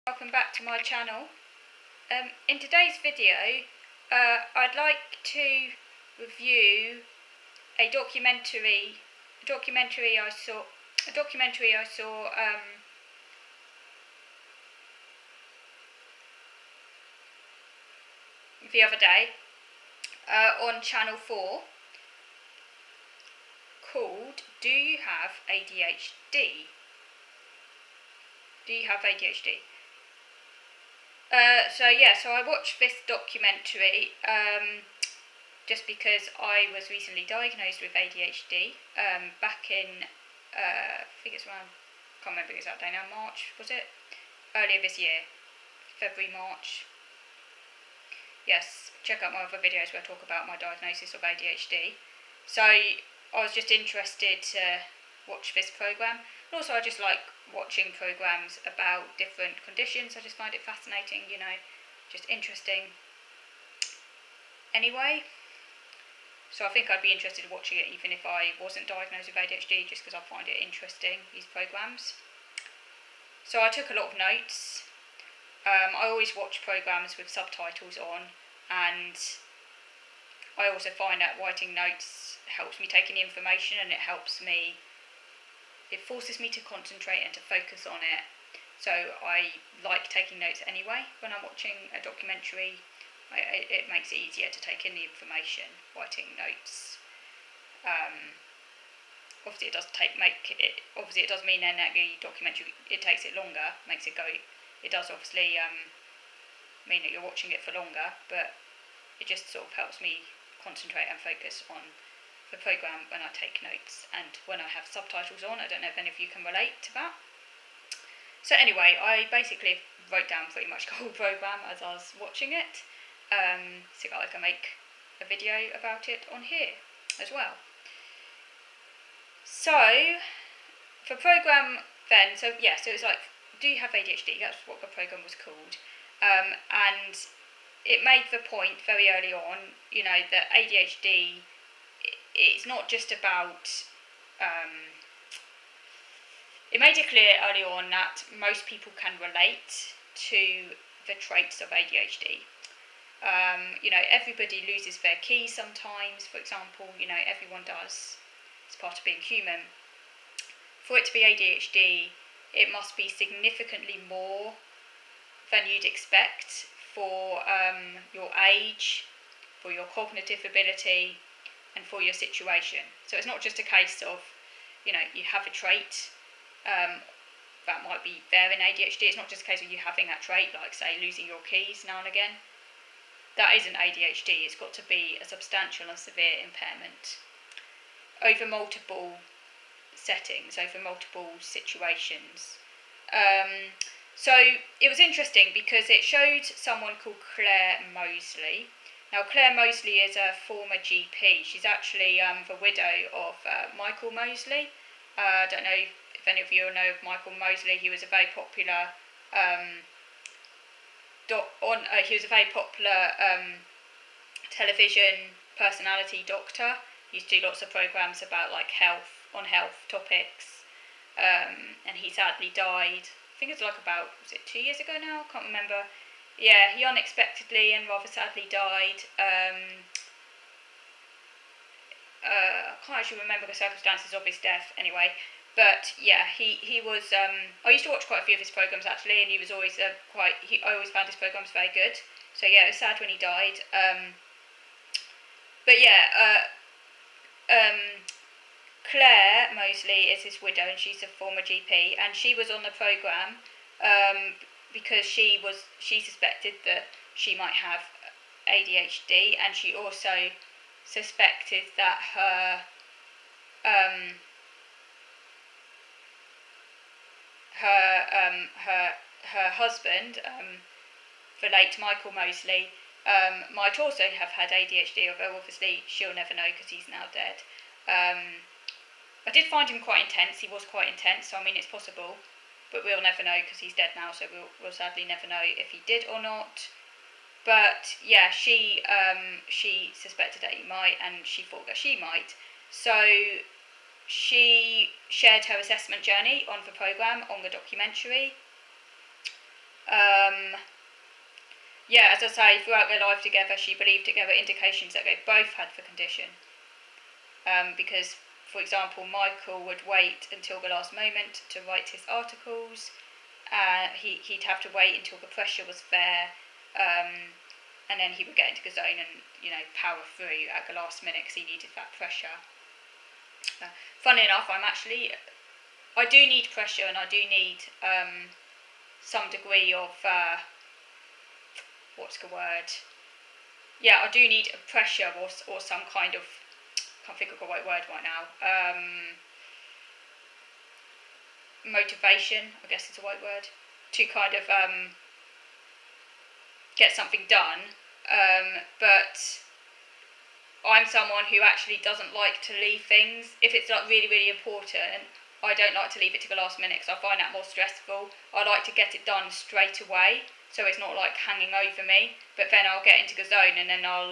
Welcome back to my channel. In today's video, I'd like to review a documentary I saw the other day on Channel 4 called "Do You Have ADHD?" Do you have ADHD? So I watched this documentary just because I was recently diagnosed with ADHD back in, I think it's around, I can't remember the exact day now, March, was it? Earlier this year, February, March. Yes, check out my other videos where I talk about my diagnosis of ADHD. So I was just interested to watch this programme. And also I just like watching programmes about different conditions. I just find it fascinating, just interesting. Anyway, so I think I'd be interested in watching it even if I wasn't diagnosed with ADHD, just because I find it interesting, these programmes. So I took a lot of notes. I always watch programmes with subtitles on, and I also find that writing notes helps me take in the information, and it forces me to concentrate and to focus on it. So I like taking notes anyway when I'm watching a documentary. It makes it easier to take in the information, writing notes. Obviously it does mean then that the documentary, it takes it longer, it does obviously mean that you're watching it for longer, but it just sort of helps me concentrate and focus on the programme when I take notes and when I have subtitles on. I don't know if any of you can relate to that. So anyway, I basically wrote down pretty much the whole programme as I was watching it, so that I can make a video about it on here as well. So, for programme then, so it was like, do you have ADHD? That's what the programme was called. And it made the point very early on, that ADHD, it's not just about, it made it clear early on that most people can relate to the traits of ADHD. Everybody loses their keys sometimes, for example, everyone does. It's part of being human. For it to be ADHD, it must be significantly more than you'd expect for your age, for your cognitive ability, and for your situation. So it's not just a case of, you have a trait that might be there in ADHD. It's not just a case of you having that trait, like say losing your keys now and again. That isn't ADHD. It's got to be a substantial and severe impairment over multiple settings, over multiple situations. So it was interesting because it showed someone called Claire Mosley. Now Claire Mosley is a former GP. She's actually the widow of Michael Mosley. I don't know if any of you know of Michael Mosley. He was a very popular television personality doctor. He used to do lots of programmes about health topics, and he sadly died. I think it's was it 2 years ago now? I can't remember. Yeah, he unexpectedly and rather sadly died. I can't actually remember the circumstances of his death anyway. But yeah, he was. I used to watch quite a few of his programs actually, and he was always I always found his programs very good. So yeah, it was sad when he died. But yeah, Claire Mosley is his widow, and she's a former GP, and she was on the program because she suspected that she might have ADHD, and she also suspected that her husband, the late Michael Mosley, might also have had ADHD, although obviously she'll never know because he's now dead. I did find him quite intense. He was quite intense, so I mean it's possible, but we'll never know because he's dead now, so we'll sadly never know if he did or not. But yeah, she suspected that he might, and she thought that she might. So she shared her assessment journey on the programme, on the documentary. yeah, as I say, throughout their life together, she believed that there were indications that they both had the condition. Because, for example, Michael would wait until the last moment to write his articles. He'd have to wait until the pressure was there, and then he would get into the zone and, power through at the last minute because he needed that pressure. Funny enough, I do need pressure, and I do need some degree of, what's the word? Yeah, I do need a pressure or some kind of, can't think of the right word right now, motivation, I guess is the right word, to kind of get something done, but I'm someone who actually doesn't like to leave things. If it's like really, really important, I don't like to leave it to the last minute because I find that more stressful. I like to get it done straight away, so it's not like hanging over me, but then I'll get into the zone and then I'll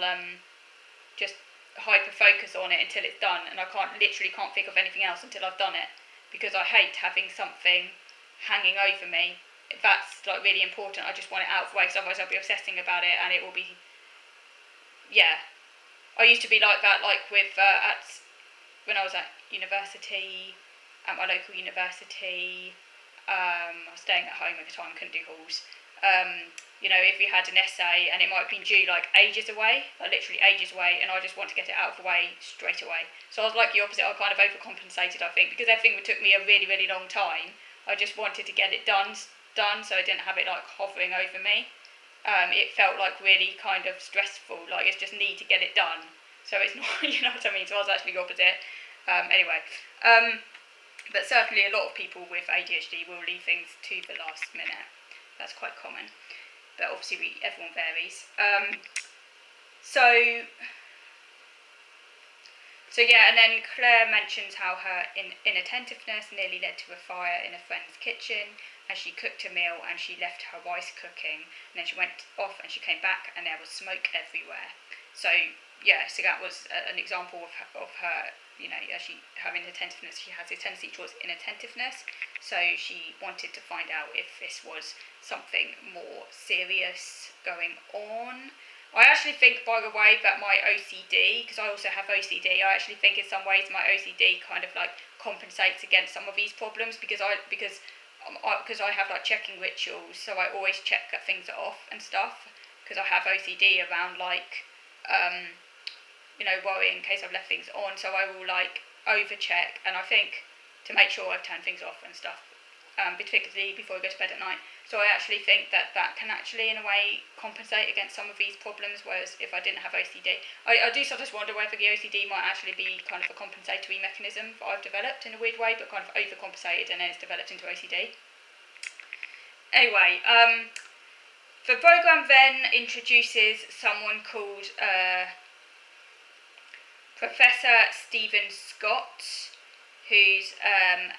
just hyper focus on it until it's done, and I literally can't think of anything else until I've done it, because I hate having something hanging over me. If that's like really important, I just want it out of the way, because otherwise I'll be obsessing about it and it will be, yeah. I used to be like that, like with when I was at university, at my local university. I was staying at home at the time, couldn't do halls. If we had an essay and it might have been due like ages away, like literally ages away, and I just want to get it out of the way straight away. So I was like the opposite. I kind of overcompensated, I think, because everything took me a really, really long time. I just wanted to get it done, so I didn't have it like hovering over me. It felt like really kind of stressful, like it's just need to get it done. So it's not, you know what I mean? So I was actually the opposite. Anyway, but certainly a lot of people with ADHD will leave things to the last minute. That's quite common. But obviously everyone varies. So yeah, and then Claire mentions how her inattentiveness nearly led to a fire in a friend's kitchen as she cooked a meal and she left her rice cooking, and then she went off and she came back and there was smoke everywhere. So yeah, so that was an example of her, as her inattentiveness, she has a tendency towards inattentiveness, so she wanted to find out if this was something more serious going on. I actually think, by the way, that my OCD, because I also have OCD, I actually think in some ways my OCD kind of like compensates against some of these problems, because I have like checking rituals, so I always check that things are off and stuff, because I have OCD around like, worrying in case I've left things on, so I will like over check, and I think to make sure I've turned things off and stuff, particularly before I go to bed at night. So I actually think that can actually, in a way, compensate against some of these problems, whereas if I didn't have OCD, I do sometimes wonder whether the OCD might actually be kind of a compensatory mechanism that I've developed in a weird way, but kind of overcompensated and then it's developed into OCD. Anyway, the programme then introduces someone called Professor Stephen Scott, who's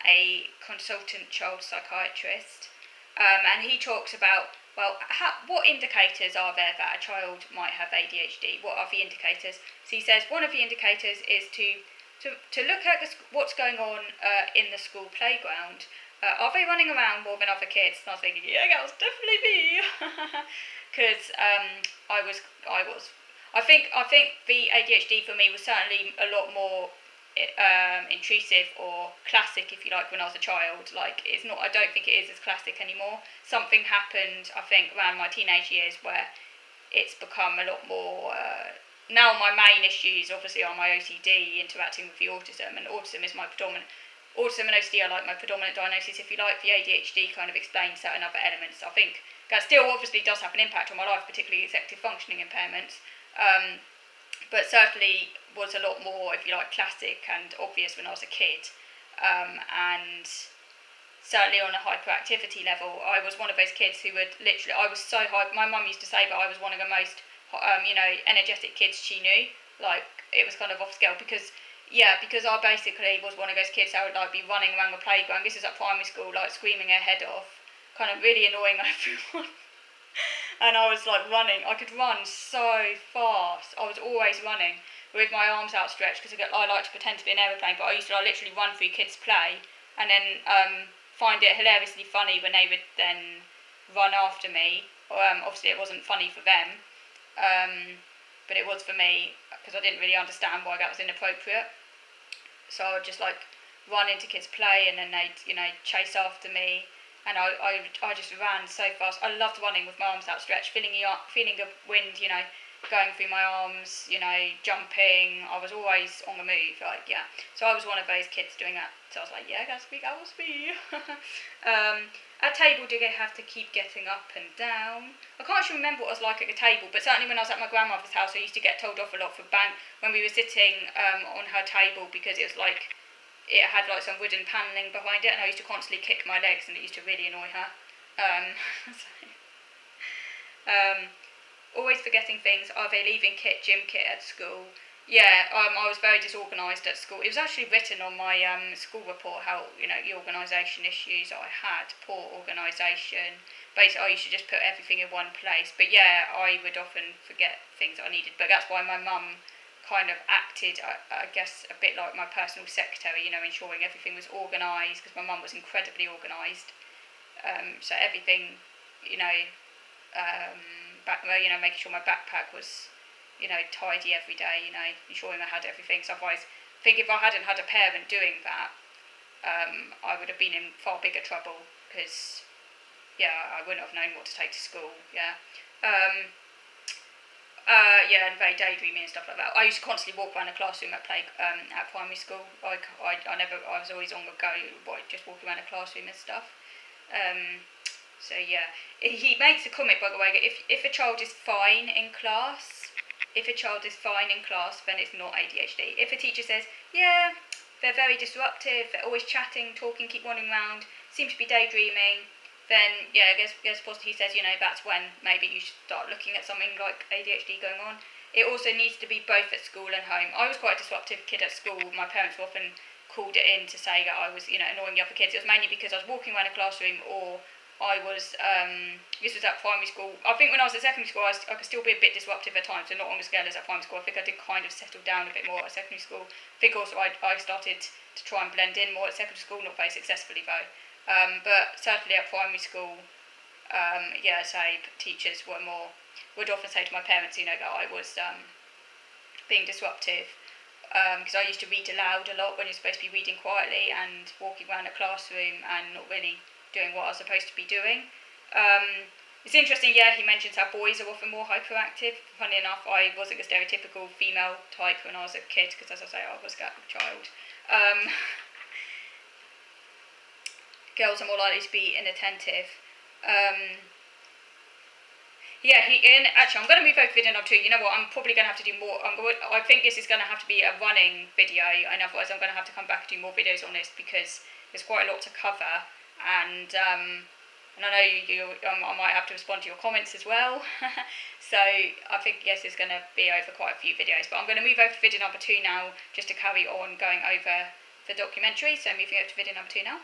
a consultant child psychiatrist, and he talks about, what indicators are there that a child might have ADHD? What are the indicators? So he says one of the indicators is to look at what's going on in the school playground. Are they running around more than other kids? And I was thinking, yeah, that was definitely me, because I think the ADHD for me was certainly a lot more intrusive or classic, if you like, when I was a child. Like, it's not, I don't think it is as classic anymore. Something happened, I think, around my teenage years where it's become a lot more, now my main issues obviously are my OCD interacting with the autism, and autism and OCD are like my predominant diagnosis, if you like. The ADHD kind of explains certain other elements. I think that still obviously does have an impact on my life, particularly executive functioning impairments, but certainly was a lot more, if you like, classic and obvious when I was a kid, and certainly on a hyperactivity level, I was one of those kids who would literally, I was so high, my mum used to say that I was one of the most, energetic kids she knew. Like, it was kind of off scale, because I basically was one of those kids that would like be running around the playground, this is at primary school, like screaming her head off, kind of really annoying everyone. And I was like running. I could run so fast. I was always running with my arms outstretched, because I like to pretend to be an aeroplane, but I used to literally run through kids' play and then find it hilariously funny when they would then run after me Obviously it wasn't funny for them, but it was for me, because I didn't really understand why that was inappropriate. So I would just like run into kids' play, and then they'd, chase after me, and I just ran so fast. I loved running with my arms outstretched, feeling the wind, going through my arms, jumping. I was always on the move, like, yeah. So I was one of those kids doing that. So I was like, yeah, that was me. At table, do they have to keep getting up and down? I can't actually remember what it was like at the table, but certainly when I was at my grandmother's house, I used to get told off a lot for when we were sitting on her table, because it was like, it had like some wooden panelling behind it, and I used to constantly kick my legs, and it used to really annoy her. So, always forgetting things. Are they leaving gym kit at school? Yeah, I was very disorganised at school. It was actually written on my school report how, the organisation issues I had, poor organisation. Basically, I used to just put everything in one place. But yeah, I would often forget things that I needed. But that's why my mum kind of acted, I guess, a bit like my personal secretary, ensuring everything was organised, because my mum was incredibly organised. So everything, making sure my backpack was, tidy every day, ensuring I had everything. So otherwise, I think if I hadn't had a parent doing that, I would have been in far bigger trouble, because, yeah, I wouldn't have known what to take to school, yeah. And very daydreamy and stuff like that. I used to constantly walk around the classroom at primary school. I was always on the go, just walking around the classroom and stuff. So yeah, he makes a comment, by the way, that if a child is fine in class, then it's not ADHD. If a teacher says, yeah, they're very disruptive, they're always chatting, talking, keep wandering around, seem to be daydreaming, then yeah, I guess he says, that's when maybe you should start looking at something like ADHD going on. It also needs to be both at school and home. I was quite a disruptive kid at school. My parents often called it in to say that I was, annoying the other kids. It was mainly because I was walking around a classroom, or I was, this was at primary school. I think when I was at secondary school, I could still be a bit disruptive at times, so not on the scale as at primary school. I think I did kind of settle down a bit more at secondary school. I think also I started to try and blend in more at secondary school, not very successfully though. But certainly at primary school, teachers would often say to my parents, that I was being disruptive, because I used to read aloud a lot when you're supposed to be reading quietly, and walking around a classroom and not really doing what I was supposed to be doing. It's interesting, yeah, he mentions how boys are often more hyperactive. Funny enough, I wasn't a stereotypical female type when I was a kid, because as I say, I was a child. Girls are more likely to be inattentive. Actually, I'm going to move over to video number 2. You know what? I'm probably going to have to do more. I think this is going to have to be a running video, and otherwise I'm going to have to come back and do more videos on this, because there's quite a lot to cover, and I know I might have to respond to your comments as well. So I think, yes, it's going to be over quite a few videos, but I'm going to move over to video number 2 now, just to carry on going over the documentary. So moving over to video number 2 now.